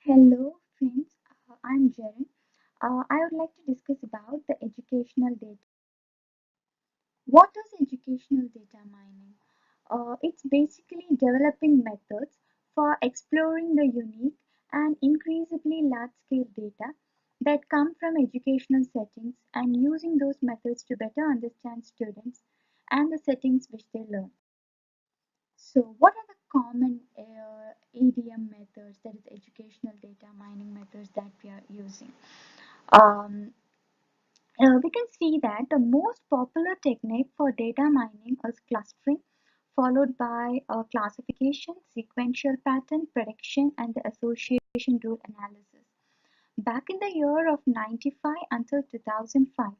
Hello friends, I'm Jerrin. I would like to discuss about the educational data. What is educational data mining? It's basically developing methods for exploring the unique and increasingly large-scale data that come from educational settings and using those methods to better understand students and the settings which they learn. So, what are the common EDM methods, that is educational data mining methods that we are using? Um, we can see that the most popular technique for data mining is clustering, followed by classification, sequential pattern prediction, and the association rule analysis. Back in the year of 95 until 2005,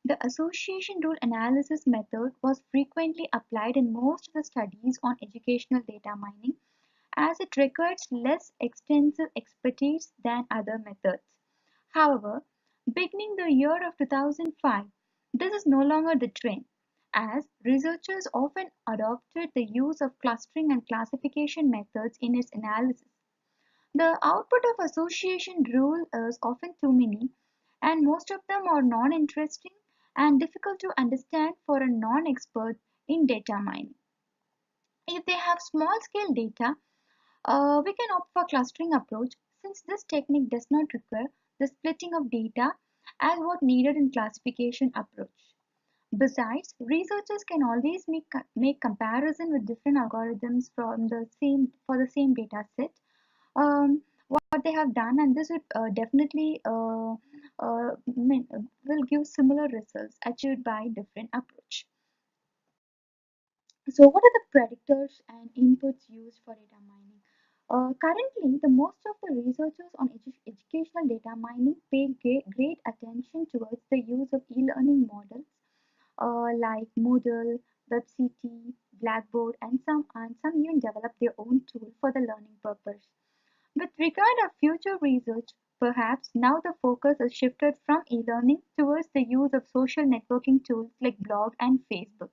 the association rule analysis method was frequently applied in most of the studies on educational data mining as it requires less extensive expertise than other methods. However, beginning the year of 2005, this is no longer the trend, as researchers often adopted the use of clustering and classification methods in its analysis. The output of association rule is often too many, and most of them are non-interesting and difficult to understand for a non-expert in data mining. If they have small-scale data, we can opt for clustering approach since this technique does not require the splitting of data as what needed in classification approach. Besides, researchers can always make comparison with different algorithms from the same for the same data set. What they have done, and this would definitely will give similar results achieved by different approach. So, what are the predictors and inputs used for data mining? Currently, the most of the researchers on educational data mining pay great attention towards the use of e-learning models like Moodle, WebCT, Blackboard, and some even develop their own tool for the learning purpose. With regard of future research, perhaps now the focus is shifted from e-learning towards the use of social networking tools like blog and Facebook.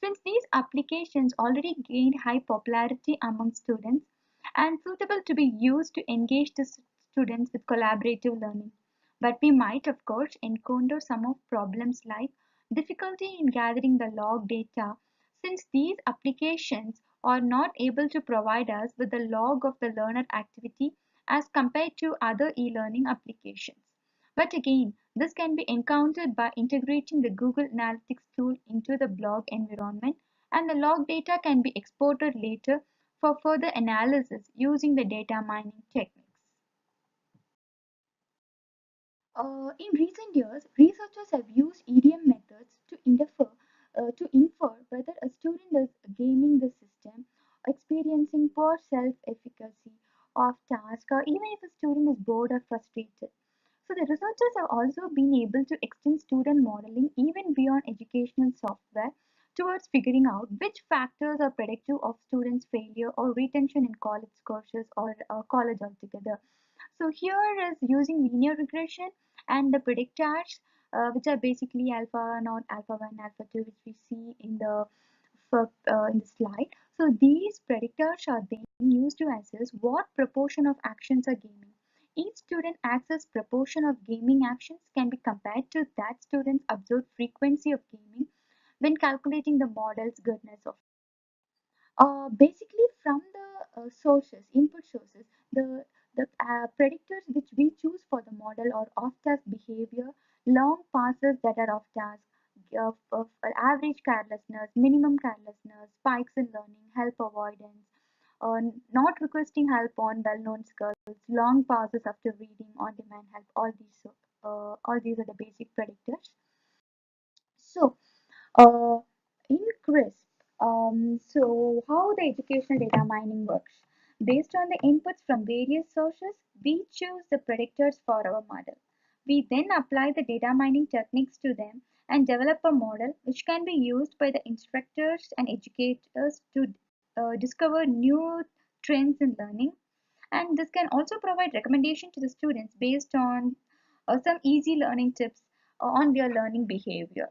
Since these applications already gained high popularity among students and suitable to be used to engage the students with collaborative learning. But we might, of course, encounter some of problems like difficulty in gathering the log data since these applications are not able to provide us with the log of the learner activity as compared to other e-learning applications. But again, this can be encountered by integrating the Google Analytics tool into the blog environment, and the log data can be exported later for further analysis using the data mining techniques. In recent years, researchers have used EDM methods to infer whether a student is gaming the system, experiencing poor self-efficacy of task, or even if a student is bored or frustrated. So the researchers have also been able to extend student modeling even beyond educational software towards figuring out which factors are predictive of students' failure or retention in college courses or college altogether. So here is using linear regression and the predictors, which are basically alpha naught, alpha 1, alpha 2, which we see in the slide. So these predictors are then used to assess what proportion of actions are gaming. Each student access proportion of gaming actions can be compared to that student's observed frequency of gaming when calculating the model's goodness of. Basically, from the input sources, the predictors which we choose for the model are off-task behavior, long passes that are off-task, of average carelessness, minimum carelessness, spikes in learning, help avoidance, not requesting help on well-known skills, long pauses after reading, on-demand help. All these are the basic predictors. So, uh, in CRISP, so how the educational data mining works. Based on the inputs from various sources, we choose the predictors for our model. We then apply the data mining techniques to them and develop a model which can be used by the instructors and educators to discover new trends in learning. And this can also provide recommendation to the students based on some easy learning tips on their learning behavior.